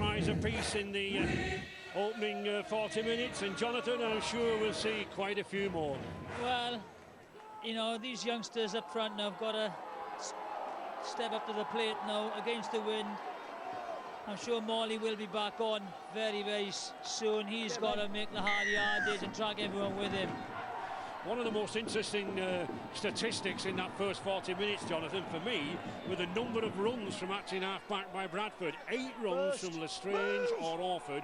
tries apiece in the opening 40 minutes, and Jonathan, I'm sure we'll see quite a few more. Well, you know, these youngsters up front now have got to step up to the plate now against the wind. I'm sure Morley will be back on very, very soon. He's got to make the hard yardage and drag everyone with him. One of the most interesting statistics in that first 40 minutes, Jonathan, for me, were the number of runs from acting half-back by Bradford. 8 runs from Lestrange or Orford,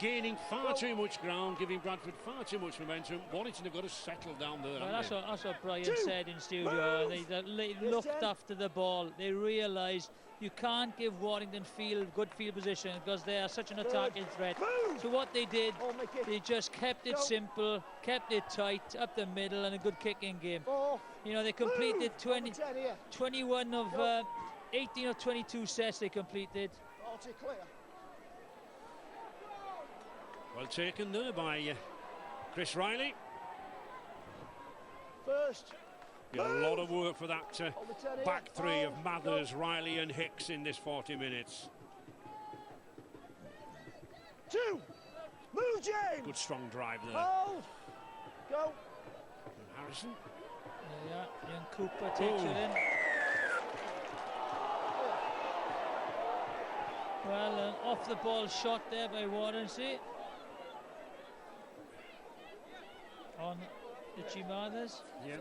gaining far too much ground, giving Bradford far too much momentum. Warrington have got to settle down there. Well, that's what Brian said in studio. They looked after the ball. They realised you can't give Warrington good field position because they are such an attacking threat. So what they did, they just kept it simple, kept it tight, up the middle, and a good kicking game. You know, they completed 21 of 18 or 22 sets they completed. Well taken there by Chris Riley. First. Yeah, a lot of work for that back three of Mathers, Riley and Hicks in this 40 minutes. 2. Move, James. Good strong drive there. Hold. Go. And Harrison. Yeah, young Cooper takes it in. Well, an off the ball shot there by Warrington on Richie Mathers. Yeah.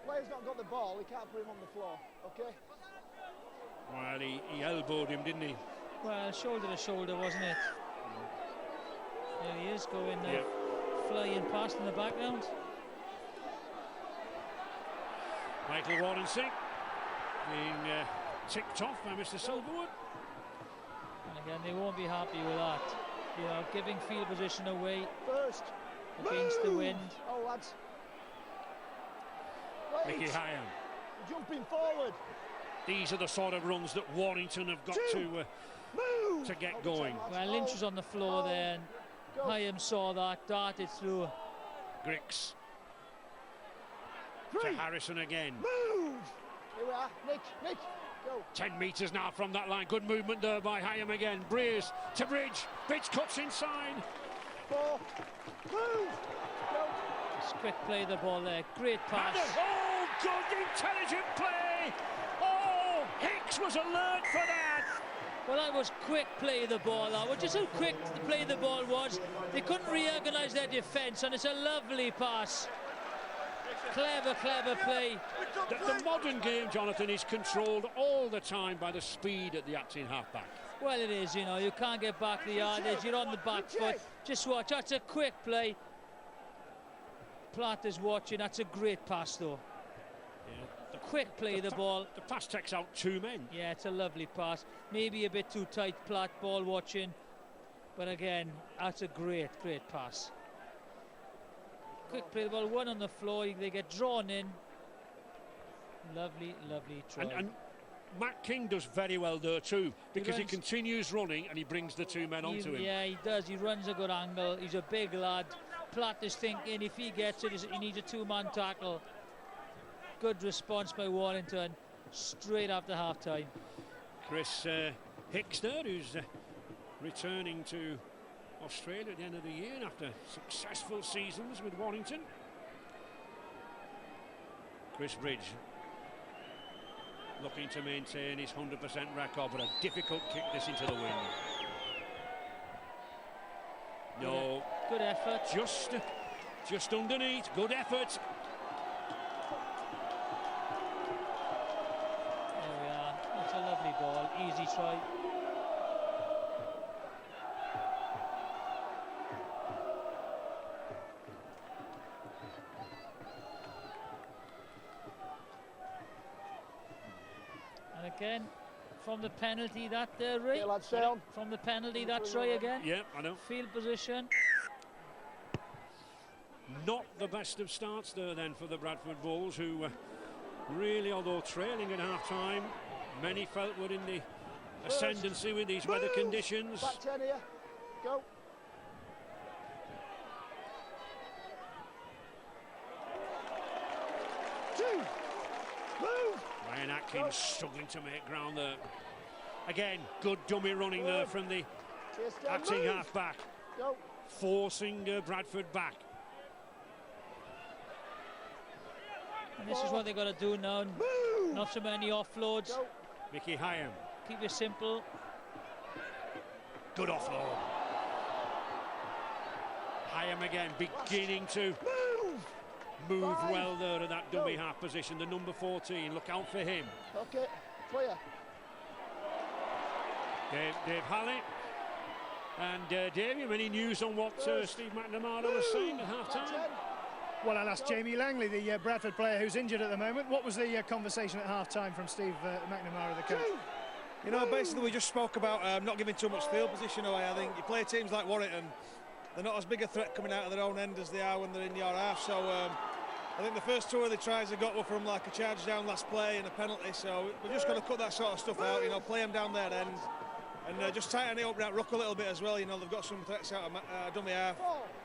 Player's not got the ball, he can't put him on the floor, okay? Well, he elbowed him, didn't he? Well, shoulder to shoulder, wasn't it? There he is, going flying past in the background. Michael Warrington being ticked off by Mr. Silverwood. And again, they won't be happy with that. You know, giving field position away First. against the wind. Oh, lads. Mickey Hyam. Jumping forward. These are the sort of runs that Warrington have got to get going. Well, Lynch was on the floor there, and Hyam saw that, darted through. Grix. To Harrison again. Move! Here we are. Nick, go. 10 metres now from that line. Good movement there by Hyam again. Breers to Bridge. Bridge cuts inside. 4. Move! Go. Just quick play the ball there. Great pass. Oh, good intelligent play. Oh, Hicks was alert for that. Well, that was quick play the ball. That was just how quick the play the ball was. They couldn't reorganise their defence, and it's a lovely pass. Clever play. The modern game, Jonathan, is controlled all the time by the speed at the acting halfback. Well, it is, you know, you can't get back the yardage, you're on the back foot. Just watch, that's a quick play. Platt is watching, that's a great pass though. Yeah, quick play the ball. The pass takes out 2 men. Yeah, it's a lovely pass. Maybe a bit too tight, Platt ball watching. But again, that's a great pass. Quick play the ball, one on the floor, they get drawn in. Lovely try. And Matt King does very well there too, because he continues running and he brings the 2 men onto him. Yeah, he does. He runs a good angle. He's a big lad. Platt is thinking if he gets it, he needs a 2-man tackle. Good response by Warrington straight after half-time. Chris Hicks there, who's returning to Australia at the end of the year after successful seasons with Warrington. Chris Bridge looking to maintain his 100% record, but a difficult kick this into the wind. No. Good effort. Just underneath. Good effort. There we are. That's a lovely ball. Easy try. And again, from the penalty, that there, Ray. From the penalty, that try again. Yeah, I know. Field position. Not the best of starts there then for the Bradford Bulls, who really, although trailing at half-time, many felt were in the ascendancy with these weather conditions. Back 10 here. Go. Move! Ryan Atkins struggling to make ground there. Again, good dummy running there from the acting half-back. Forcing Bradford back. And this is what they've got to do now. Not so many offloads. Mickey Hyam. Keep it simple. Good offload. Hyam again, beginning to move well there in that dummy half position. The number 14, look out for him. Okay, clear. Dave Hallett. And Dave, you have any news on what Steve McNamara was saying at half-time? Well, I'll ask Jamie Langley, the Bradford player who's injured at the moment. What was the conversation at half-time from Steve McNamara, the coach? You know, basically we just spoke about not giving too much field position away. I think you play teams like Warrington, they're not as big a threat coming out of their own end as they are when they're in your half. So I think the first two of the tries they got were from like a charge down last play and a penalty. So we're just going to cut that sort of stuff out. You know, play them down their end and just tighten it up that ruck a little bit as well. You know, they've got some threats out of dummy half,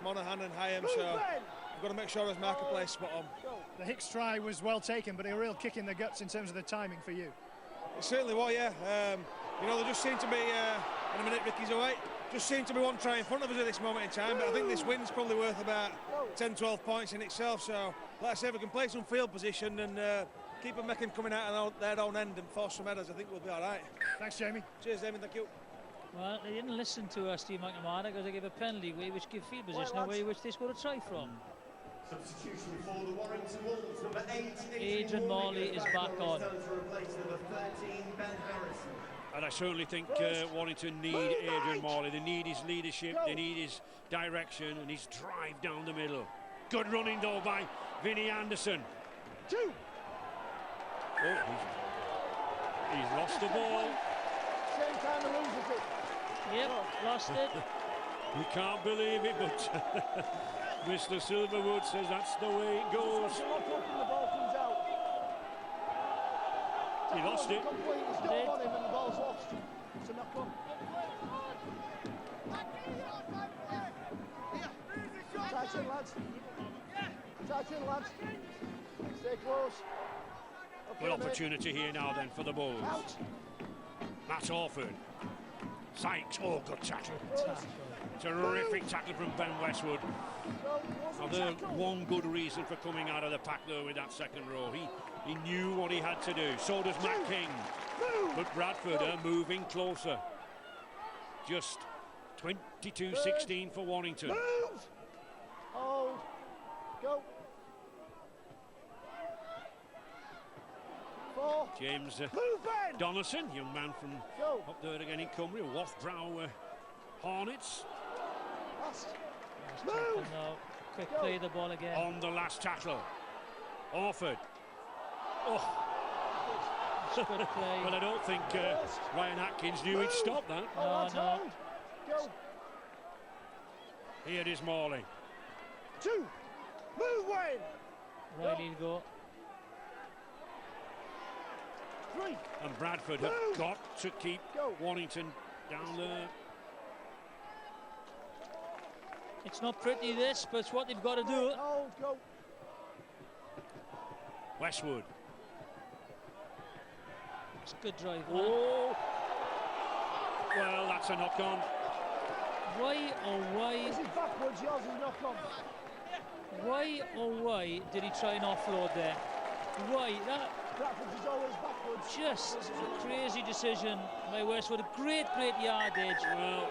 Monaghan and Hyam. So we've got to make sure his marketplace spot on. The Hicks try was well taken, but a real kick in the guts in terms of the timing for you. It certainly was, yeah. You know, there just seemed to be, in a minute Ricky's away, just seemed to be one try in front of us at this moment in time, but I think this win's probably worth about 10-12 points in itself, so like I say, if we can play some field position and keep them making coming out of their own end and force some headers, I think we'll be all right. Thanks, Jamie. Cheers, Damien, thank you. Well, they didn't listen to Steve McNamara because they gave a penalty away which gave field position away which they scored a try from. Substitution for the Warrington Wolves, number 8, Adrian Morley is back on. To replace number 13, Ben Harrison. And I certainly think Warrington need Adrian Morley. They need his leadership, they need his direction and his drive down the middle. Good running though by Vinnie Anderson. Oh, he's lost the ball. Same time he loses it. Yep, lost it. You can't believe it, but Mr. Silverwood says that's the way it goes. The ball comes out. He lost it. He's not on him and the ball's lost. It's a knock on. Tight in, lads. Tight in, lads. Stay close. Good opportunity here now then for the Bulls. Out. Matt Orford. Sykes, oh, good tackle. Terrific tackle from Ben Westwood. Now, one good reason for coming out of the pack there with that second row. He knew what he had to do. So does Matt King. But Bradford are moving closer. Just 22-16 for Warrington. Move. Hold. Go. 4. James Donaldson, young man from up there again in Cumbria, Wathbrow Hornets. Move. Quick play the ball again. On the last tackle. Orford. Oh. Good play. Well, I don't think Ryan Atkins knew he'd stop that. No. Go. Here is Morley. 2. Move, Wayne. Riley will go. 3. And Bradford have got to keep Warrington down there. It's not pretty this, but it's what they've got to do. Hold. Go. Westwood. It's a good drive. Oh. Well, that's a knock on. Why, oh why? This is backwards, yours is knock on. Why, oh why did he try and offload there? Why? That Bradford is always backwards. just a crazy decision by Westwood. A great yardage. Well,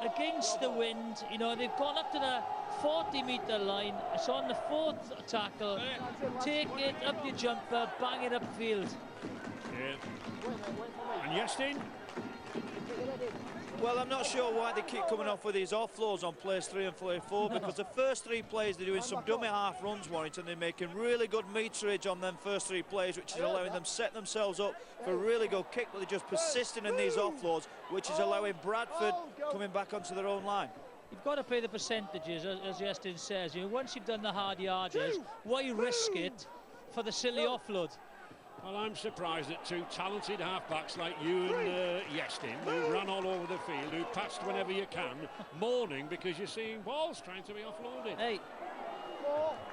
against the wind, you know, they've gone up to the 40-metre line. It's on the 4th tackle. Take it up your jumper, bang it upfield. yeah. And Yestin? Well, I'm not sure why they keep coming off with these offloads on plays 3 and play 4, because the first 3 plays they're doing some dummy half runs, Warrington. They're making really good meterage on them first 3 plays, which is allowing them set themselves up for a really good kick, but they're just persisting in these offloads, which is allowing Bradford coming back onto their own line. You've got to play the percentages, as Yestin says. You know, once you've done the hard yardage, why risk it for the silly offload? Well, I'm surprised that 2 talented halfbacks like you and Yestin, who run all over the field, who passed whenever you can, mourning because you're seeing balls trying to be offloaded. Hey,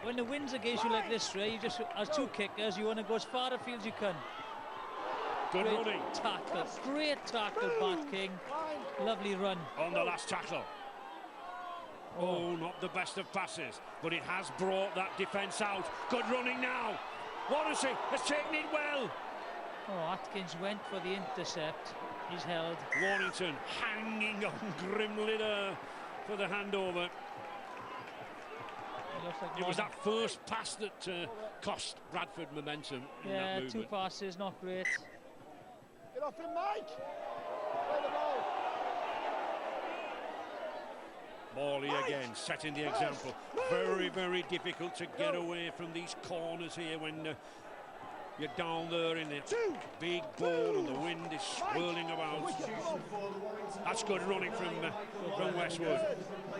when the wind's against you like this, Ray, you just, as 2 kickers, you want to go as far afield as you can. Good running. Tackle. Great tackle, Matt King. Lovely run. On the last tackle. Oh, not the best of passes, but it has brought that defence out. Good running now. Warrington has taken it well. Oh, Atkins went for the intercept. He's held. Warrington hanging on grimly there for the handover. It was that first pass that cost Bradford momentum in that movement. 2 passes, not great. Get off him, Mike. Play the ball. Morley again, setting the example. Very, very difficult to get away from these corners here when you're down there in the big ball and the wind is swirling about. That's good running from Westwood.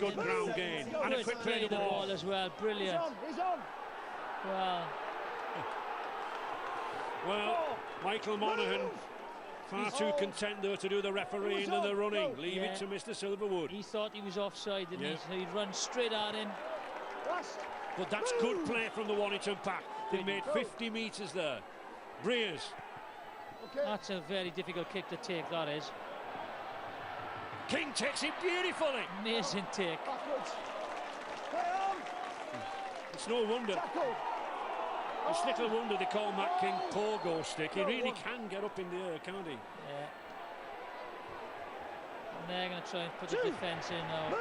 Good ground gain. And a quick play the ball as well. Brilliant. He's on. Well, Michael Monaghan far too content there to do the refereeing and the running. Leave it to Mr. Silverwood. He thought he was offside, didn't he? So he'd run straight at him. But that's good play from the Warrington pack. They made 50 metres there. Breers. That's a very difficult kick to take, that is. King takes it beautifully. Amazing take. It's no wonder. It's little wonder they call Matt King pogo stick. He really can get up in the air, can't he? Yeah. And they're going to try and put the defence in now.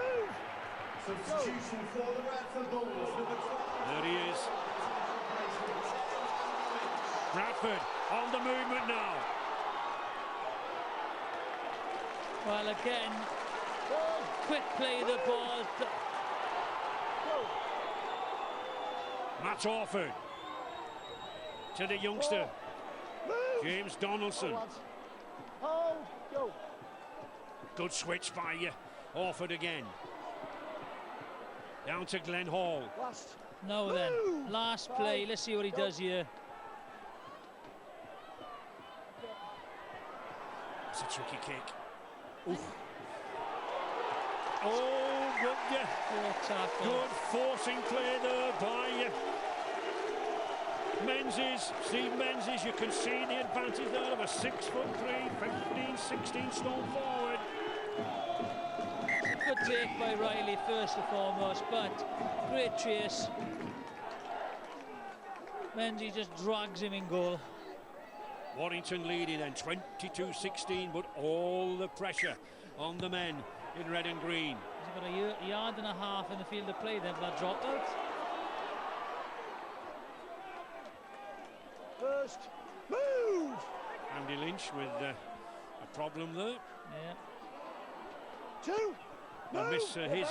Substitution for the Bradford Bulls, number 12. There he is. Bradford on the movement now. Well, again, quick play the ball. Matt Orford to the youngster, James Donaldson. Good switch by Orford again. Down to Glenn Hall. Now then, last play. Let's see what he does here. It's a tricky kick. Oof. Oh, good forcing play there by Menzies. Steve Menzies, you can see the advantage there of a 6'3", 15, 16 stone forward. Good take by Riley first and foremost, but great chase. Menzies just drags him in goal. Warrington leading then 22-16, but all the pressure on the men in red and green. He's got a yard and a half in the field of play then for that drop out. First move. Andy Lynch with a problem there. Yeah. Two. And miss his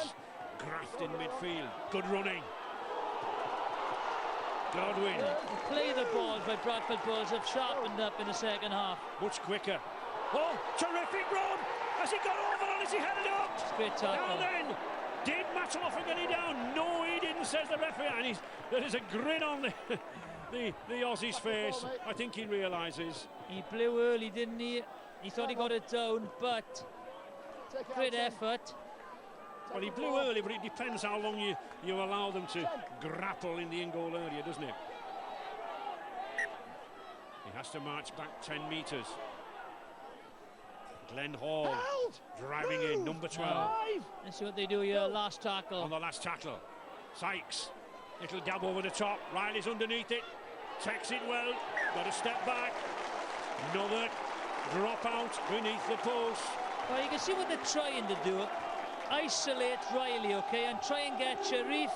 graft in midfield. Good running. Godwin. The play the balls by Bradford Bulls have sharpened up in the second half. Much quicker. Oh, terrific run! Has he got over and has he headed up? Great tackle. Now then, did Matt Orford get it down? No, he didn't, says the referee. And there is a grin on the Aussie's face. I think he realises. He blew early, didn't he? He thought he got it down, but great effort. Well, he blew early, but it depends how long you allow them to grapple in the in-goal area, doesn't it? He has to march back 10 metres. Glenn Hall driving in, number 12. Let's see what they do here, last tackle. On the last tackle. Sykes, little dab over the top. Riley's underneath it, takes it well, got a step back. Another drop out beneath the post. Well, you can see what they're trying to do. Isolate Riley, okay, and try and get Sharif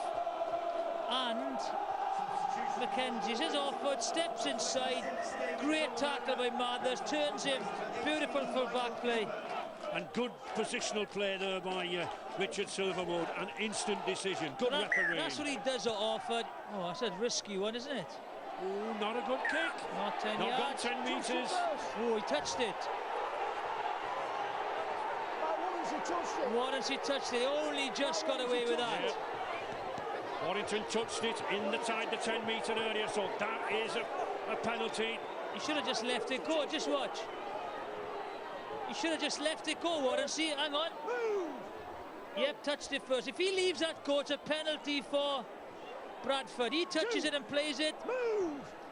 and Mackenzie. His off-foot, steps inside. Great tackle by Mathers, turns him. Beautiful full-back play. And good positional play there by Richard Silverwood. An instant decision. Good referee. That's what he does at Orford. Oh, that's a risky one, isn't it? Oh, not a good kick. Not 10 yards. Not got 10 metres. Oh, he touched it. Warrington touched it. Only just got away with that. Yeah. Warrington touched it inside the 10-metre area, so that is a penalty. He should have just left it go. Just watch. He should have just left it go, Warren. See, hang on. Yep, touched it first. If he leaves that go, it's a penalty for Bradford. He touches it and plays it.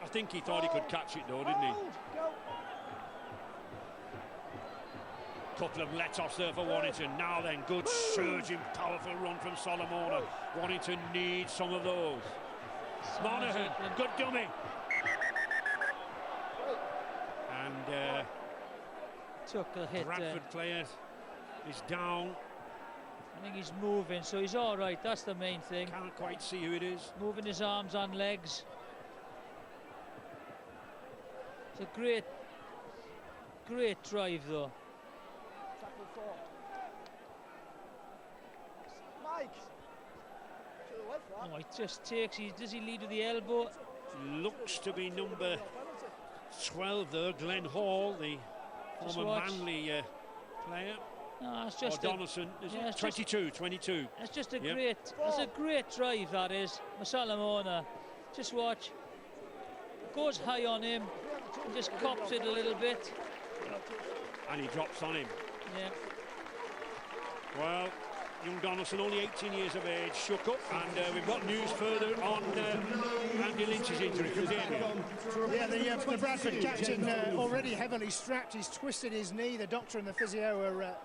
I think he thought he could catch it, though, didn't he? couple of let-offs there for Warrington. Now then, good surging, powerful run from Solomona. Warrington needs some of those. Monaghan, good dummy. And took a hit. Bradford player is down. I think he's moving, so he's all right. That's the main thing. Can't quite see who it is. Moving his arms and legs. It's a great drive, though. Tackle 4. Mike. To the left, right? Oh, he just takes. Does he lead with the elbow? Looks to be number 12 there, Glenn Hall, the former Manly player. No, it's just Donaldson, is it? 22. It's just a great drive, that is. Solomona, just watch. Goes high on him, and just cops it a little bit. And he drops on him. Yeah. Well, young Donaldson, only 18 years of age, shook up, and we've got news further on Andy Lynch's injury. Yeah, the Bradford captain already heavily strapped. He's twisted his knee. The doctor and the physio are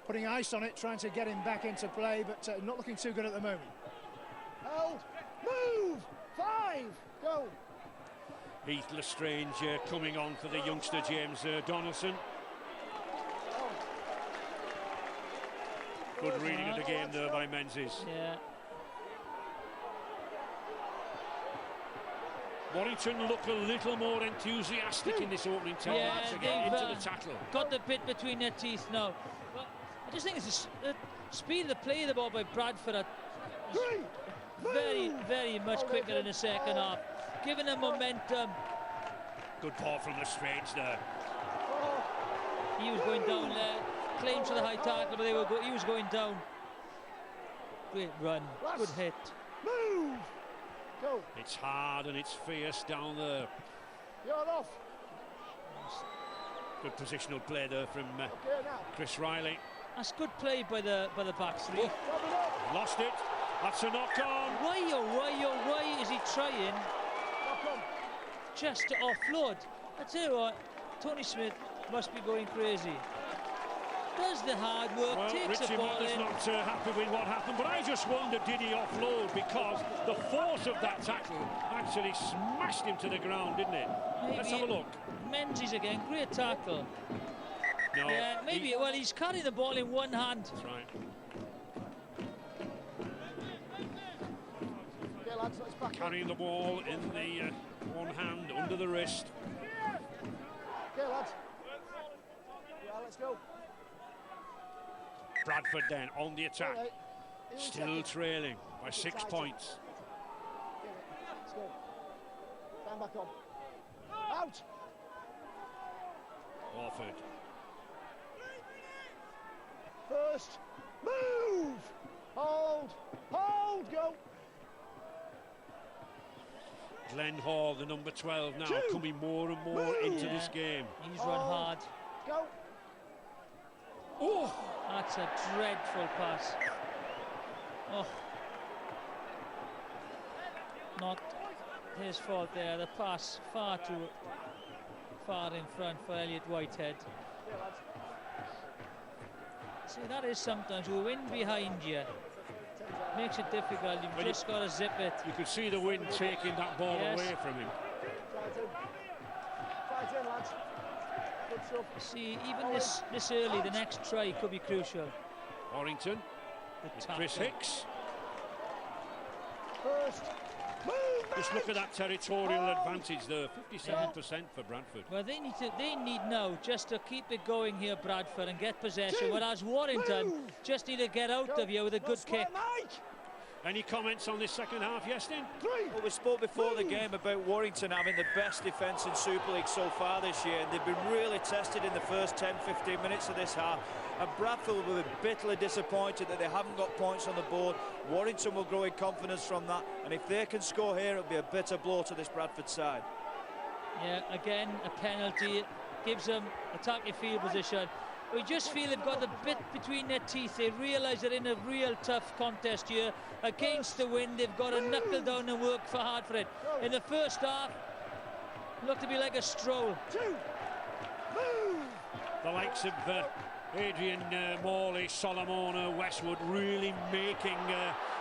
putting ice on it, trying to get him back into play, but not looking too good at the moment. Hold, move, 5, go. Heath Lestrange coming on for the youngster James Donaldson. Good reading of the game there by Menzies. Yeah. Warrington look a little more enthusiastic in this opening 10 minutes again, into the tackle. Got the bit between their teeth now. But I just think it's the speed of the play of the ball by Bradford is very, very much quicker in the second half, giving them momentum. Good ball from Lestrange there. He was going down there, claims for the high tackle, but he was going down. Great run, good hit. Move, go. It's hard and it's fierce down there. You're off. Good positional play there from Chris Riley. That's good play by the back three. Lost it. That's a knock on. Why is he trying just to offload? I tell you what, Tony Smith must be going crazy. Does the hard work, well, takes Richie the ball Miller's in. not happy with what happened, but I just wondered, did he offload? Because the force of that tackle actually smashed him to the ground, didn't it? Maybe. Let's have a look. Menzies again, great tackle. No, yeah, maybe. Well, he's carrying the ball in one hand. That's right. Okay, lads, let's back Carrying the ball in the one hand, under the wrist. Okay, lads. Yeah, let's go. Bradford then on the attack, Right. still trailing by 6 points. Let's go. Stand back on. Out. Warford. First, move. Hold, go. Glenn Hall, the number 12 now, coming more and more into this game. He's run hard. Go. Oh! That's a dreadful pass. Oh. Not his fault there. The pass far too far in front for Elliot Whitehead. See, that is sometimes with wind behind you. Makes it difficult. You've just got to zip it. You could see the wind taking that ball away from him. Try it in, lads. Good stuff. See, even this early, the next try could be crucial. Warrington, with Chris Hicks. First, move. Just look at that territorial advantage there, 57% for Bradford. Well, they need now just to keep it going here, Bradford, and get possession. Whereas Warrington just need to get out of here with a good kick. Any comments on this second half, Yestin? Well, we spoke before the game about Warrington having the best defence in Super League so far this year, and they've been really tested in the first 10-15 minutes of this half. And Bradford will be bitterly disappointed that they haven't got points on the board. Warrington will grow in confidence from that, and if they can score here, it'll be a bitter blow to this Bradford side. Yeah, again, a penalty gives them attacking field position. We just feel they've got the bit between their teeth. They realise they're in a real tough contest here. Against the wind, they've got to knuckle down and work hard for it. In the first half, it looked to be like a stroll. The likes of Adrian Morley, Solomona, Westwood really making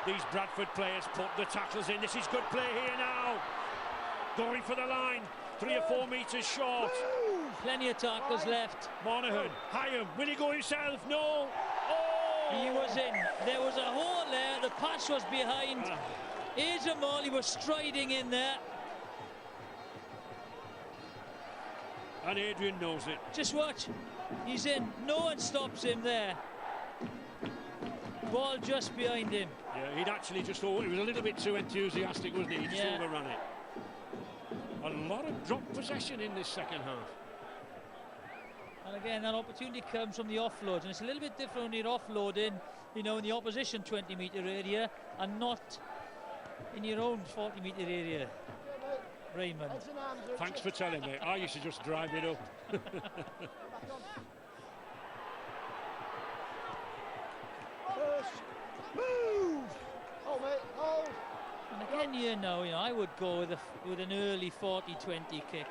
these Bradford players put the tackles in. This is good play here now. Going for the line, 3 or 4 metres short. Plenty of tackles left. Monaghan, Hyam, will he go himself? No. Oh! He was in. There was a hole there. The pass was behind. Adrian Morley was striding in there. And Adrian knows it. Just watch. He's in. No one stops him there. Ball just behind him. Yeah, he'd actually just... Oh, he was a little bit too enthusiastic, wasn't he? He just overran it. A lot of drop possession in this second half. And again, that opportunity comes from the offloads. And it's a little bit different when you're offloading, you know, in the opposition 20-metre area and not in your own 40-metre area. Raymond. Thanks for telling me. I used to just drive it up. Move! Oh, mate, hold! And again, you know, I would go with an early 40-20 kick.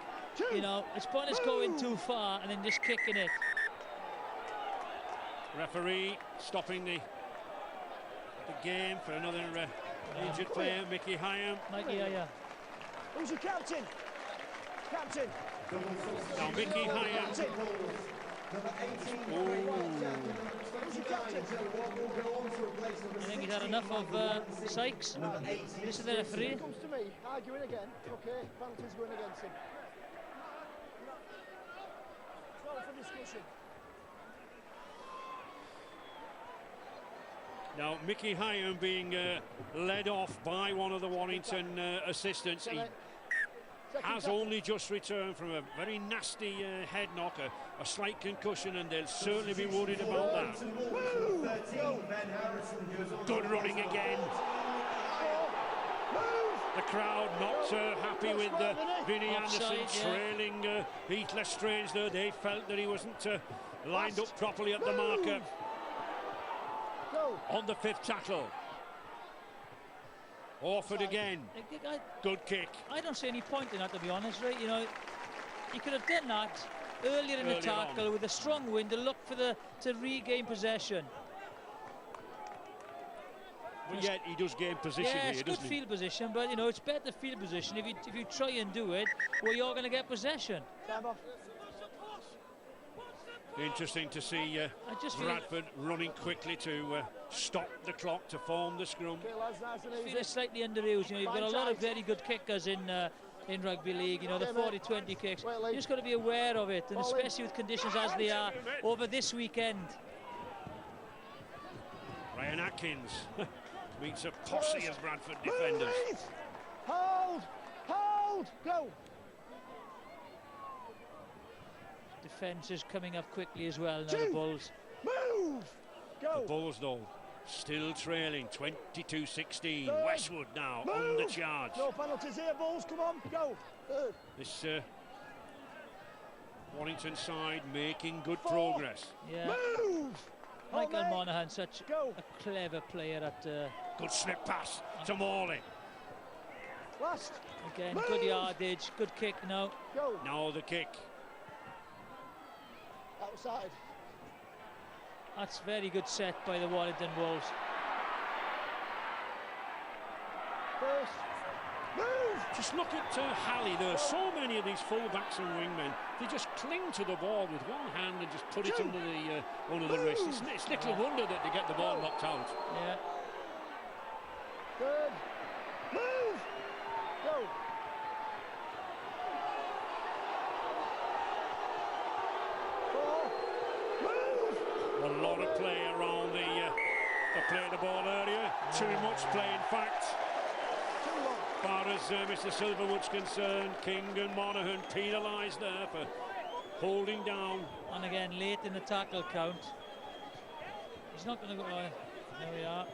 You know, it's pointless going too far and then just kicking it. Referee stopping the game for another injured player, Mickey Hyam. Who's your captain? Captain. Now Mickey Hyam. Who's your captain? I think he's had enough of Sykes. This is the referee. Comes to me, arguing again. Okay, penalty's going against him. It's not up for discussion. Now Mickey Hyam being led off by one of the Warrington assistants. He has only just returned from a very nasty head knock, a slight concussion, and they'll certainly be worried about that. Good running again. The crowd not happy with Vinnie Anderson trailing Heath Lestrange there. They felt that he wasn't lined up properly at the marker. On the 5th tackle. Orford again. Good kick. I don't see any point in that, to be honest, right? You know, he could have done that earlier in the tackle with a strong wind to look for to regain possession. But yet he does gain position here, doesn't he? It's good field position, but you know, it's better field position if you try and do it where you're going to get possession. Interesting to see Bradford running quickly to stop the clock, to form the scrum. I feel it's slightly underused. You know, you've got a lot of very good kickers in rugby league. You know, the 40-20 kicks. You just got to be aware of it, and especially with conditions as they are over this weekend. Ryan Atkins meets a posse of Bradford defenders. Hold, go. Defence is coming up quickly as well now, the Bulls. Move! Go! The Bulls, though, still trailing 22-16. Westwood now on the charge. No penalties here, Bulls, come on, go! This Warrington side making good progress. Yeah. Move! Michael Monaghan, such a clever player at... Good slip pass to Morley. Last. Again, good yardage, good kick now. Go! Now the kick. Outside. That's very good set by the Warrington Wolves. First. Move! Just look at Halley. There are so many of these full-backs and wingmen. They just cling to the ball with one hand and just put it under the wrist. It's little wonder that they get the ball knocked out. Yeah. Third. Move! Go! A lot of play around the play of the ball earlier. Too much play, in fact. As far as Mr. Silverwood's concerned, King and Monaghan penalised there for holding down. And again, late in the tackle count. He's not going to go... there we are.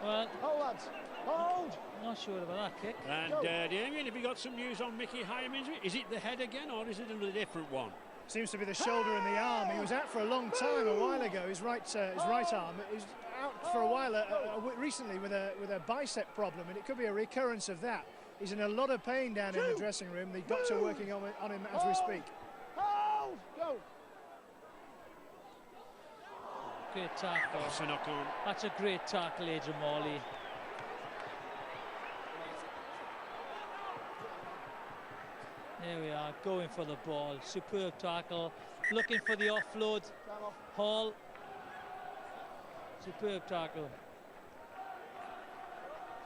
Well... Hold, lads. Hold! Not sure about that kick. And Damien, have you got some news on Mickey Hyam injury? Is it the head again, or is it a different one? Seems to be the shoulder and the arm. He was out for a long time a while ago. His right arm. He's out for a while recently with a bicep problem, and it could be a recurrence of that. He's in a lot of pain down in the dressing room. The doctor working on him as we speak. Go. Great tackle. That's a knock on. That's a great tackle, Adrian Morley. There we are, going for the ball. Superb tackle. Looking for the offload. Hall. Superb tackle.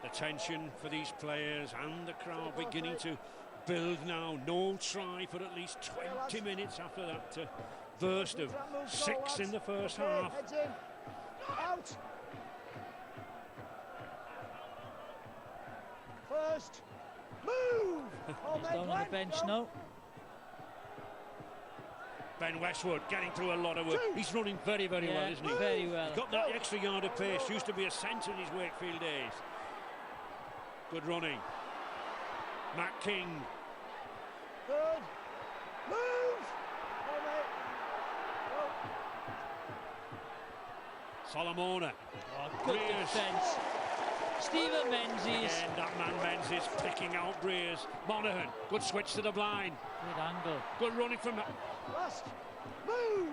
The tension for these players and the crowd beginning to build now. No try for at least 20 minutes after that burst of 6 in the first half. Heads in. Out. First. Move. He's down on the bench now. Ben Westwood getting through a lot of work. He's running very, very well, isn't he? Very well. He's got that extra yard of pace. Used to be a centre in his Wakefield days. Good running. Matt King. Good. Move. Oh, mate. Solomona. Oh, good defence. Stephen Menzies. Again, that man Menzies picking out Breers. Monaghan. Good switch to the blind. Good angle. Good running from... Last. Move.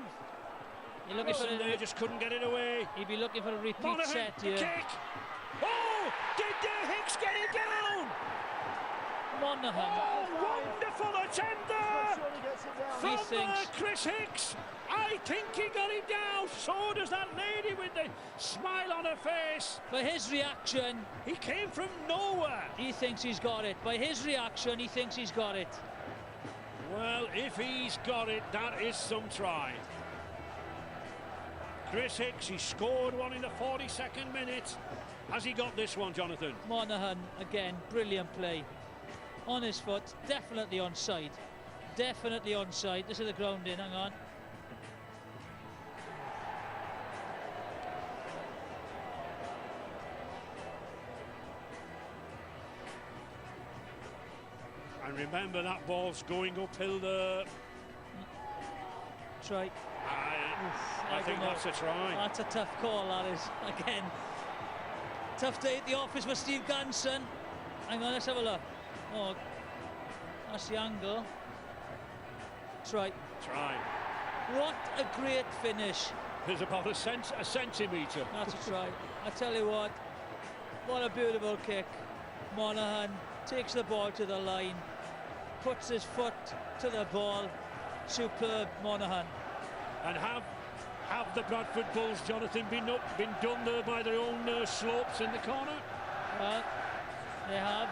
You're looking for They just couldn't get it away. He'd be looking for a repeat Monaghan, set the here. kick. Oh! Did Hicks get it down? Monaghan. Oh, wonderful attempt there Sure he gets it down. from Chris Hicks. I think he got it down. So does that lady with the smile on her face. For his reaction, He came from nowhere. he thinks he's got it. By his reaction, he thinks he's got it. Well, if he's got it, that is some try. Chris Hicks, he scored one in the 42nd minute. Has he got this one, Jonathan? Monaghan, again, brilliant play. On his foot, definitely onside. Definitely onside. This is the ground in, hang on. And remember, that ball's going uphill there. Try. I think that's a try. That's a tough call, that is. Again, tough day at the office for Steve Ganson. Hang on, let's have a look. Oh, that's the angle. Try. What a great finish. There's about a centimetre. That's a try. I tell you what a beautiful kick. Monaghan takes the ball to the line, puts his foot to the ball. Superb, Monaghan. And have the Bradford Bulls, Jonathan, been done there by their own slopes in the corner? Well, they have.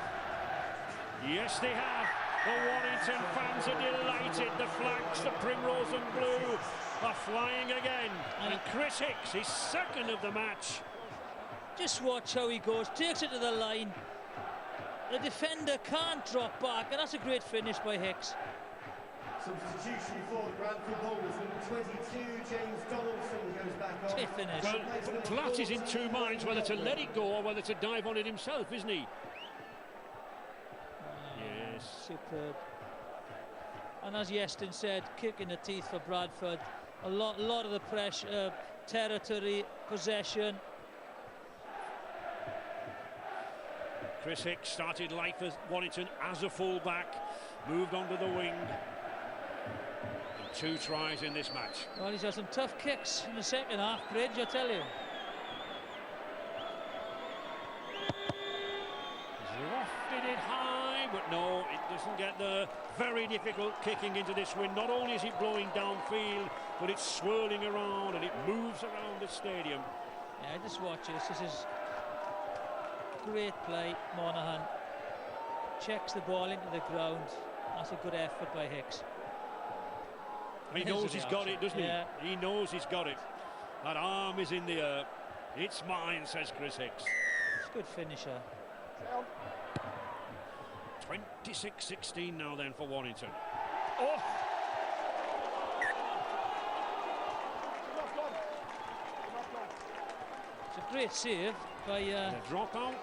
Yes, they have. The Warrington fans are delighted. The flags, the primrose and blue, are flying again. And Chris Hicks, his second of the match. Just watch how he goes. Takes it to the line. The defender can't drop back, and that's a great finish by Hicks. Substitution for the Bradford Bulls, number 22, James Donaldson goes back on. Great finish. Well, Platt is in two minds whether to let it go or whether to dive on it himself, isn't he? Yes. Superb. And as Yeston said, kick in the teeth for Bradford. A lot of the pressure, territory, possession. Chris Hicks started life at Warrington as a full-back, moved onto the wing. And 2 tries in this match. Well, he's had some tough kicks in the second half, Bridge, I tell you. He's lofted it high, but no, it doesn't get there. Very difficult kicking into this wind. Not only is it blowing downfield, but it's swirling around and it moves around the stadium. Yeah, just watch this. This is great play, Monaghan. Checks the ball into the ground. That's a good effort by Hicks. He knows he's got it, doesn't he? Yeah. He knows he's got it. That arm is in the air. It's mine, says Chris Hicks. It's a good finisher. 26-16 now then for Warrington. Oh! It's a great save by... The drop out.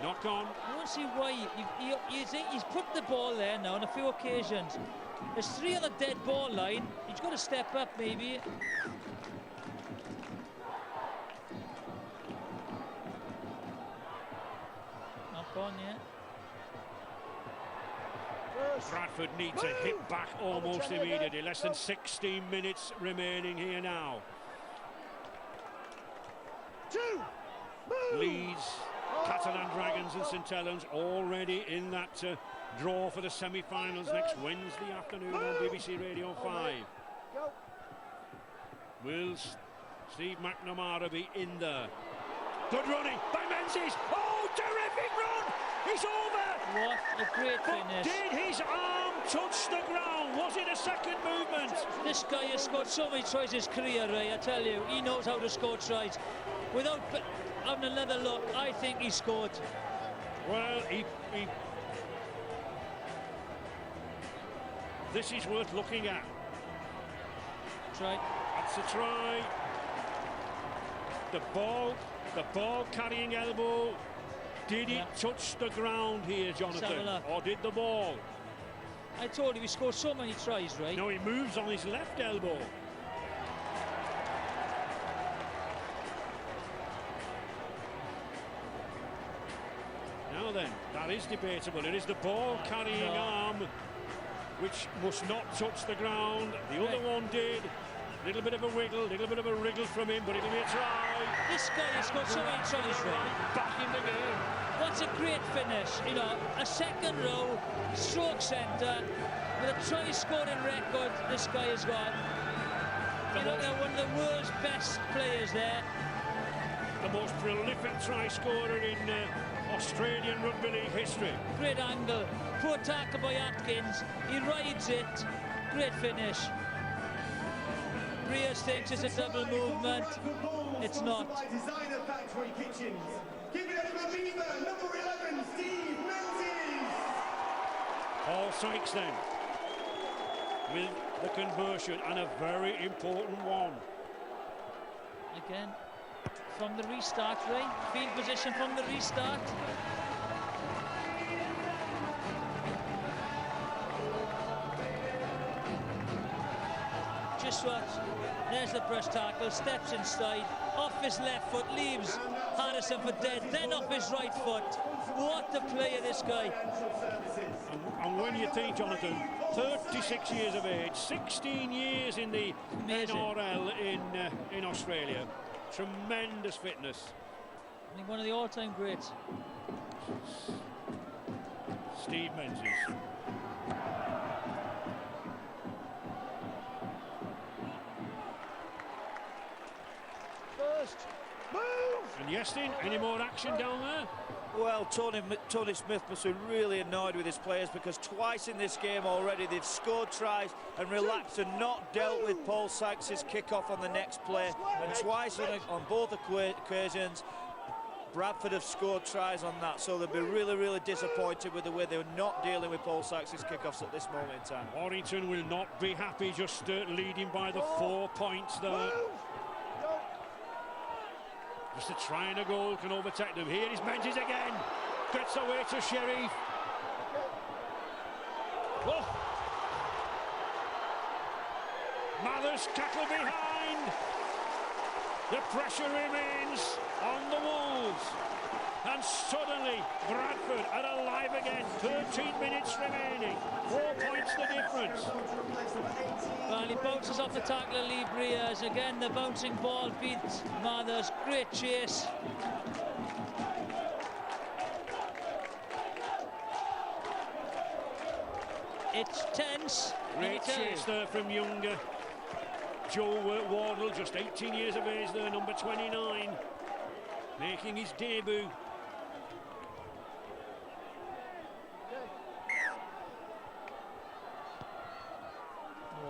Knock on. I don't see why you think he's put the ball there now on a few occasions. There's 3 on the dead ball line. He's got to step up, maybe. Not gone yet. Bradford need to hit back almost immediately. Less than 16 minutes remaining here now. Leeds, Catalan Dragons and St Helens already in that draw for the semi-finals next Wednesday afternoon on BBC Radio 5. Will Steve McNamara be in there? Good running by Menzies. Oh, terrific run! He's over! What a great finish. Did his arm touch the ground? Was it a second movement? This guy has scored so many tries in his career, Ray, I tell you. He knows how to score tries. Without having another look, I think he scored. Well, this is worth looking at. Try. That's a try. The ball carrying elbow. Did it touch the ground here, Jonathan? Or did the ball? I told you, he scored so many tries, right? No, he moves on his left elbow. Now then, that is debatable. It is the ball carrying arm which must not touch the ground. The other one did. Little bit of a wiggle, little bit of a wriggle from him, but it'll be a try. This guy has got so many tries, right? Back in the game. What's a great finish, you know, a second row, stroke centre, with a try scoring record this guy has got. You look at one of the world's best players there. The most prolific try scorer in Australian rugby league history. Great angle, poor tackle by Atkins, he rides it, great finish. Briers thinks it's a double movement. It's not. Designer Factory Kitchens. Give it over Viva, number 11, Steve Menzies. Paul Sykes then with the conversion, and a very important one. Again, from the restart, Ray. Field position from the restart. Just watch. There's the brush tackle, steps inside, off his left foot, leaves Harrison for dead, then off his right foot. What a player, this guy. And when you think, Jonathan, 36 years of age, 16 years in the NRL in Australia, tremendous fitness. I think one of the all-time greats. Steve Menzies. And Yestin, any more action down there? Well, Tony Smith must be really annoyed with his players, because twice in this game already they've scored tries and relaxed and not dealt with Paul Sykes' kick-off on the next play. And twice on both occasions, Bradford have scored tries on that, so they'll be really, really disappointed with the way they're not dealing with Paul Sykes' kick-offs at this moment in time. Warrington will not be happy just leading by the 4 points there. Just a try and a goal can overtake them. Here is Menzies again. Gets away to Sherif. Oh. Mathers tackle behind. The pressure remains on the Wolves. And suddenly Bradford are alive again. 13 minutes remaining. 4 points the difference. Well, he bounces off the tackle of Lee Briers. Again, the bouncing ball beats Mathers. Great chase. It's tense. Great chase there from younger Joe Wardle, just 18 years of age there, number 29, making his debut.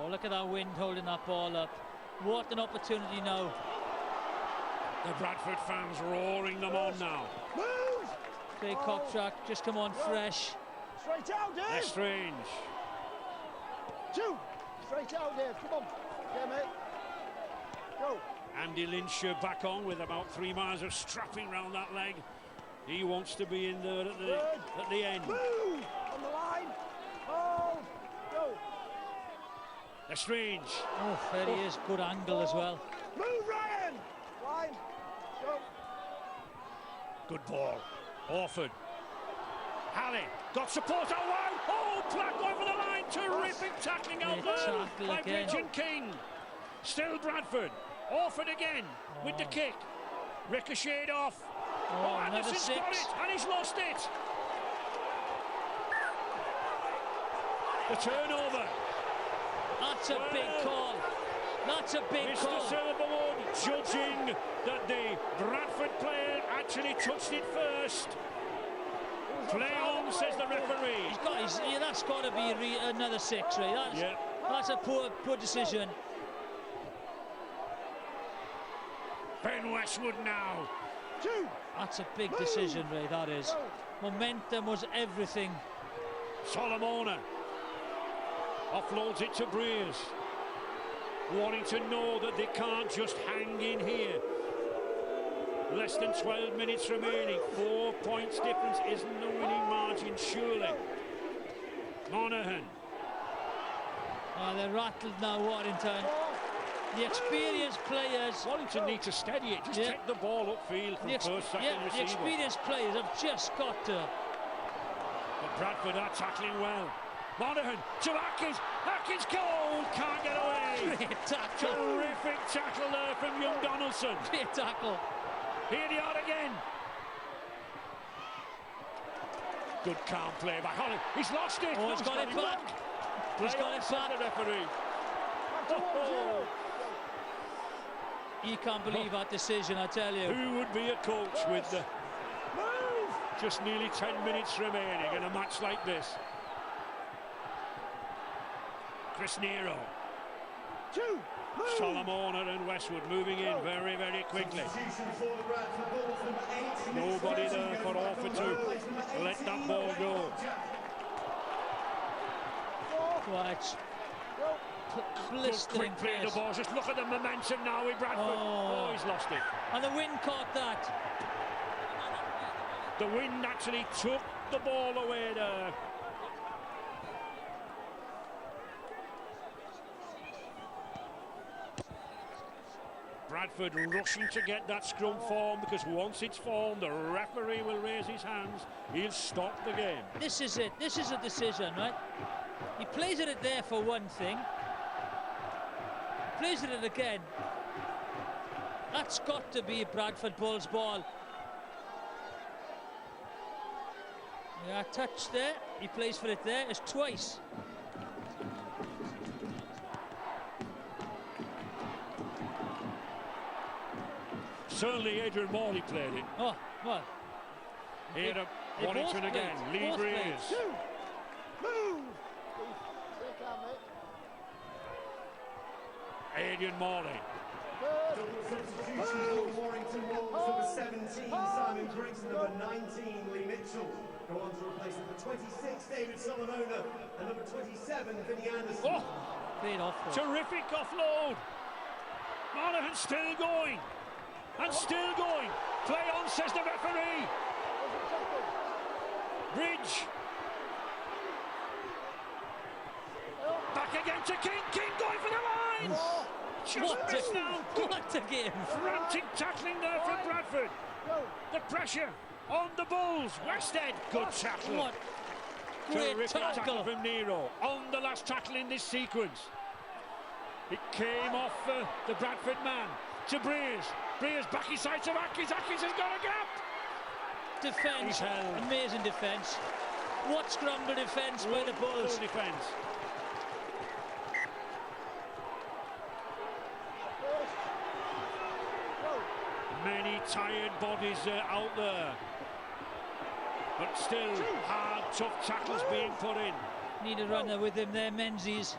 Oh, look at that wind holding that ball up. What an opportunity now. The Bradford fans roaring them on now. Craig Cocktrack just come on fresh. Straight out, Dave. Lestrange. Two. Straight out, Dave. Come on. Yeah, mate. Go. Andy Lynch back on with about 3 miles of strapping round that leg. He wants to be in there at the end. Move. On the line. Hold. Go. Lestrange. Oh, there he is. Good angle as well. Move, Ryan! Line. Go. Good ball. Orford. Halley got support. Oh, wow! Oh, Platt over the line. Terrific tackling out Great there tackle by again. Bridge and King. Still Bradford. Orford again with the kick. Ricocheted off. Oh, Anderson's got it and he's lost it. The turnover. That's a big call. That's a big call. Mr. Silverwood judging that the Bradford player actually touched it first. Play on, says the referee. That's got to be another 6, right? That's a poor decision. Ben Westwood now. That's a big decision, Ray, that is. Momentum was everything. Solomona offloads it to Breers. Warrington know that they can't just hang in here. Less than 12 minutes remaining. 4 points difference isn't the winning margin, surely. Monaghan. Oh, they're rattled now, Warrington. The experienced players. Warrington need to steady it. Just take the ball upfield from first, second receiver. The experienced players have just got to. But Bradford are tackling well. Monaghan to Atkins. Atkins goal. Can't get away. Great tackle. Terrific tackle there from young Donaldson. Great tackle. Here they are again. Good calm play by Holly. He's lost it. Oh, he's got it back. He's got it back. The referee. You can't believe that decision, I tell you. Who would be a coach with just nearly 10 minutes remaining in a match like this? Chris Nero. Solomona and Westwood moving in very, very quickly. Nobody there for Orford to let that ball go. Right. Blistering play the ball. Just look at the momentum now with Bradford. Oh, he's lost it. And the wind caught that. The wind actually took the ball away there. Bradford rushing to get that scrum formed, because once it's formed, the referee will raise his hands. He'll stop the game. This is it. This is a decision, right? He plays it there for one thing. Plays it again. That's got to be Bradford Bulls' ball. Yeah, touch there. He plays for it there. It's twice. Certainly Adrian Morley played it. Oh, well. Here at Warrington again. Lee Breers. Move! Adrian Morley. Substitution for Warrington Wolves, number 17, Simon Griggs, number 19, Lee Mitchell. Go on to replace number 26, David Solomona, and number 27, Vinnie Anderson. Oh! Great offload. Terrific offload. Monaghan still going. And still going. Play on, says the referee. Bridge. Back again to King. King going for the line. What a game. Frantic tackling there from Bradford. The pressure on the Bulls. Westhead. Good tackle. What great Terrific tackle tackle from Nero. On the last tackle in this sequence. It came off the Bradford man to Breers. Breers back inside to Atkins. Atkins has got a gap. Defence. Amazing defence. What scramble defence by the Bulls. Defence. Many tired bodies out there. But still, hard, tough tackles being put in. Need a runner with him there, Menzies.